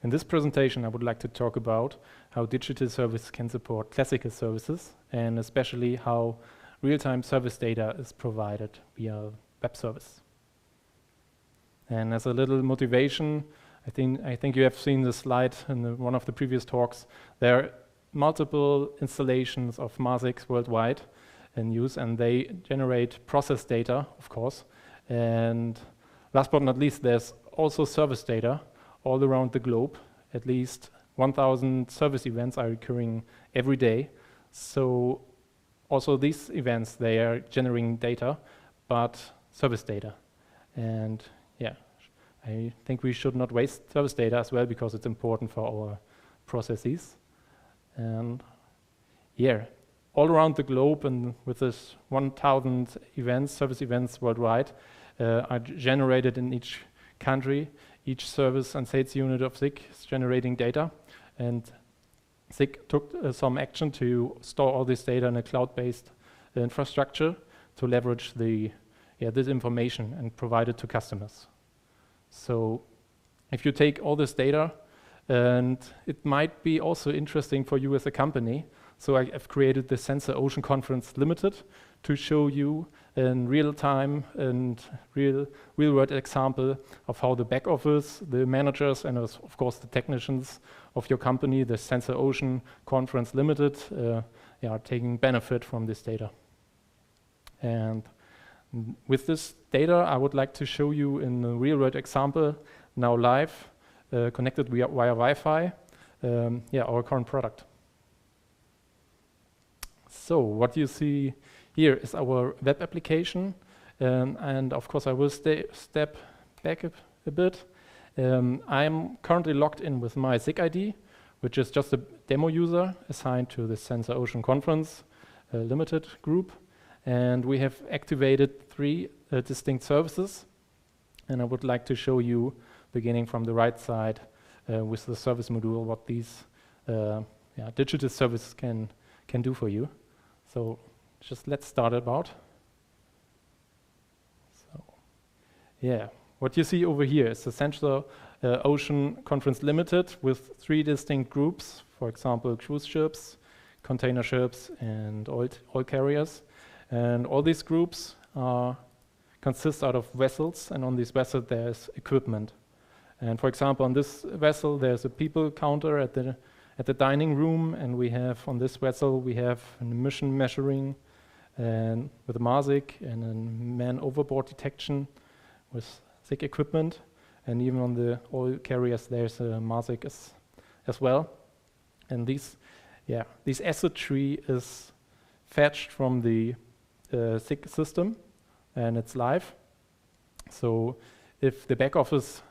In this presentation, I would like to talk about how digital service can support classical services, and especially how real-time service data is provided via web service. And as a little motivation, I think you have seen the slide in one of the previous talks. There are multiple installations of MASIX worldwide in use, and they generate process data, of course. And last but not least, there's also service data all around the globe. At least 1,000 service events are occurring every day. So also these events, they are generating data, but service data. And yeah, I think we should not waste service data as well, because it's important for our processes. And yeah, all around the globe, and with this 1,000 events, service events worldwide, are generated in each country. Each service and sales unit of SIG is generating data, and SIG took some action to store all this data in a cloud-based infrastructure to leverage this information and provide it to customers. So if you take all this data, and it might be also interesting for you as a company, so I've created the Sensor Ocean Conference Limited to show you in real time and real-world example of how the back office, the managers, and of course the technicians of your company, the Sensor Ocean Conference Limited, are taking benefit from this data. And with this data, I would like to show you in a real-world example, now live, connected via Wi-Fi, our current product. So what you see here is our web application, and of course I will step back a bit. I'm currently logged in with my SIG ID, which is just a demo user assigned to the Sensor Ocean Conference Limited group, and we have activated 3 distinct services, and I would like to show you, beginning from the right side with the service module, what these digital services can do for you. So just let's start about. So yeah, what you see over here is the Sensor Ocean Conference Limited with 3 distinct groups, for example, cruise ships, container ships, and oil carriers. And all these groups consist out of vessels, and on these vessels there's equipment. And for example, on this vessel there's a people counter at the dining room, and we have on this vessel we have an emission measuring, and with a MASIC and a man overboard detection with SIG equipment, and even on the oil carriers there's a MASIC as well. And this asset tree is fetched from the SIG system, and it's live. So if the back office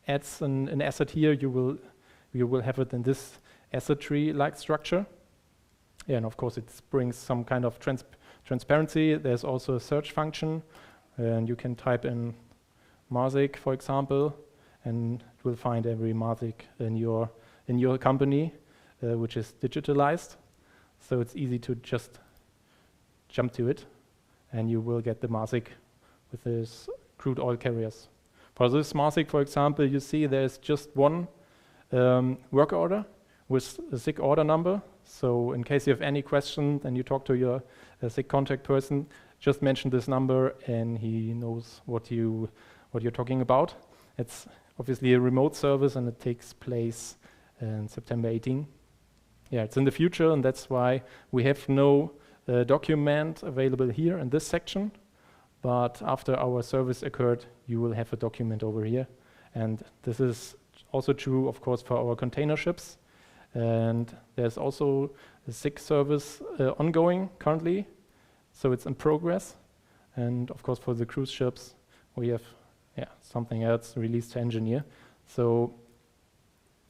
adds an asset here, you will have it in this asset tree-like structure. Yeah, and of course it brings some kind of transparency. There's also a search function, and you can type in MASIC, for example, and it will find every MASIC in your company, which is digitalized. So it's easy to just jump to it, and you will get the MASIC with this crude oil carriers. For this MASIC, for example, you see there's just one work order with a SIG order number. So in case you have any question, then you talk to your SIG contact person, just mention this number and he knows what you're talking about. It's obviously a remote service, and it takes place in September 18. Yeah, it's in the future, and that's why we have no document available here in this section. But after our service occurred, you will have a document over here. And this is also true, of course, for our container ships. And there's also a SIG service ongoing currently, so it's in progress. And of course, for the cruise ships, we have something else released to engineer. So,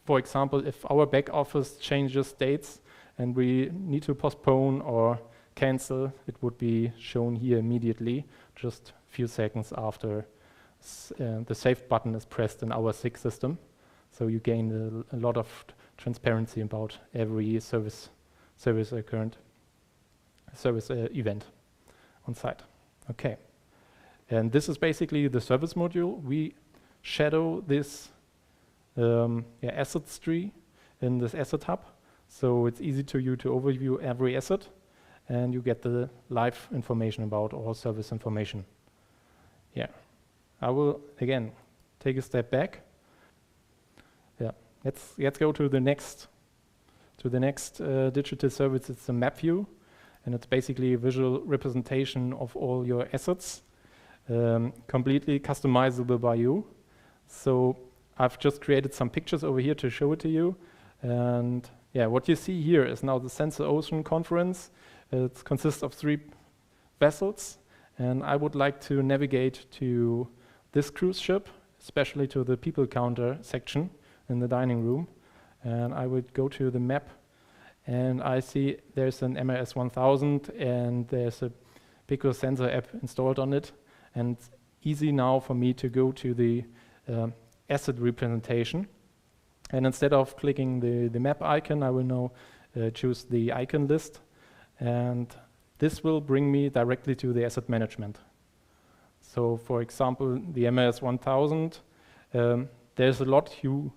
for example, if our back office changes dates and we need to postpone or cancel, it would be shown here immediately, just a few seconds after the save button is pressed in our SIG system. So you gain a lot of transparency about every service event on site. Okay, and this is basically the service module. We shadow this assets tree in this asset hub. So it's easy to you to overview every asset, and you get the live information about all service information. Yeah, I will again take a step back. Yeah, let's go to the next digital service. It's a map view, and it's basically a visual representation of all your assets, completely customizable by you. So I've just created some pictures over here to show it to you. And yeah, what you see here is now the Sensor Ocean conference. It consists of 3 vessels, and I would like to navigate to this cruise ship, especially to the people counter section in the dining room. And I would go to the map, and I see there's an MRS 1000, and there's a Pico sensor app installed on it. And it's easy now for me to go to the asset representation. And instead of clicking the map icon, I will now choose the icon list. And this will bring me directly to the asset management. So for example, the MRS 1000, there's a lot you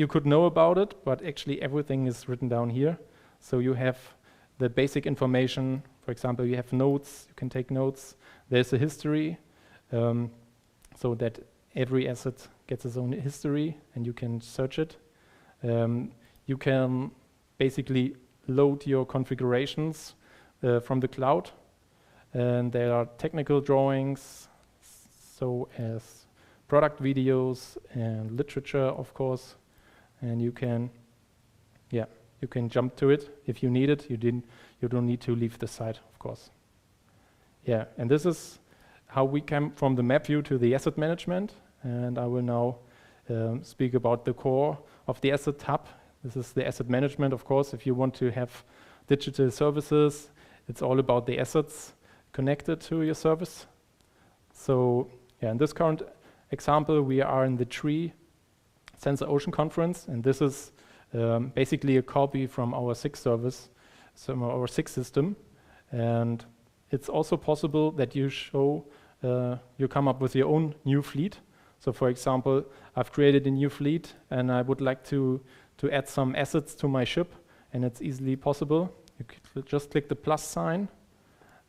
could know about it, but actually everything is written down here. So you have the basic information. For example, you have notes, you can take notes. There's a history, so that every asset gets its own history, and you can search it. You can basically load your configurations from the cloud, and there are technical drawings, so as product videos and literature, of course, and you can jump to it if you need it. You don't need to leave the site, of course. Yeah, and this is how we came from the map view to the asset management. And I will now speak about the core of the asset hub. This is the asset management, of course. If you want to have digital services, it's all about the assets connected to your service. So yeah, in this current example, we are in the tree Sensor Ocean conference, and this is basically a copy from our SIG service, our SIG system. And it's also possible that you come up with your own new fleet. So for example, I've created a new fleet, and I would like to add some assets to my ship, and it's easily possible. You could just click the plus sign,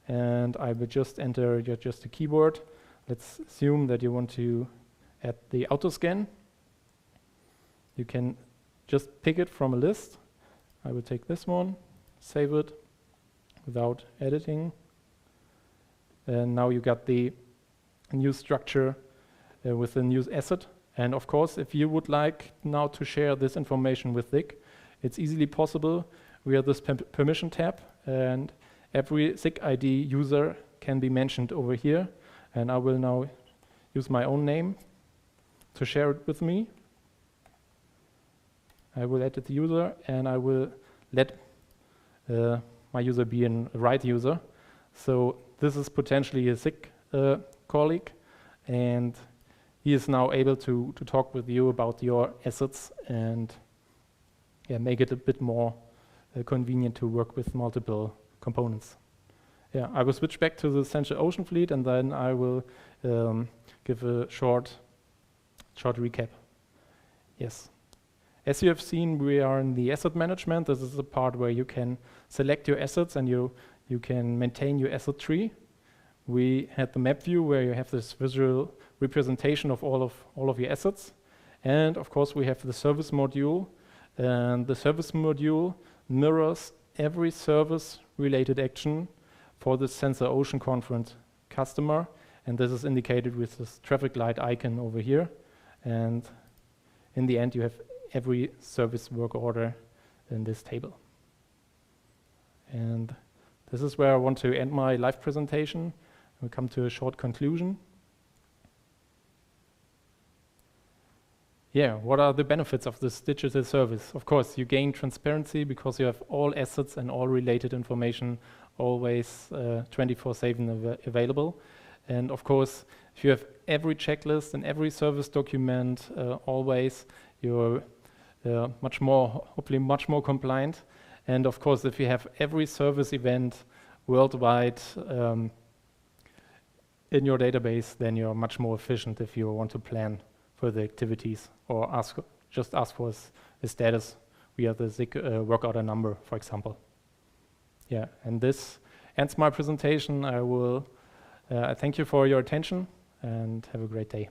and I will just enter just a keyword. Let's assume that you want to add the auto scan. You can just pick it from a list. I will take this one, save it without editing. And now you got the new structure with the new asset. And of course, if you would like now to share this information with SIG, it's easily possible. We have this permission tab, and every SIG ID user can be mentioned over here. And I will now use my own name to share it with me. I will edit the user, and I will let my user be a right user. So this is potentially a SIG colleague, and he is now able to talk with you about your assets and make it a bit more convenient to work with multiple components. Yeah, I will switch back to the Sensor Ocean fleet, and then I will give a short recap. Yes. As you have seen, we are in the asset management. This is the part where you can select your assets and you can maintain your asset tree. We had the map view where you have this visual representation of all of your assets. And of course, we have the service module. And the service module mirrors every service-related action for the Sensor Ocean conference customer. And this is indicated with this traffic light icon over here. And in the end, you have every service work order in this table. And this is where I want to end my live presentation. We'll come to a short conclusion. Yeah, what are the benefits of this digital service? Of course, you gain transparency because you have all assets and all related information always 24/7 available. And of course, if you have every checklist and every service document always, you're hopefully much more compliant. And of course, if you have every service event worldwide in your database, then you're much more efficient if you want to plan further activities or ask just ask for the status via the SIG work order number, for example. Yeah, and this ends my presentation. I will thank you for your attention and have a great day.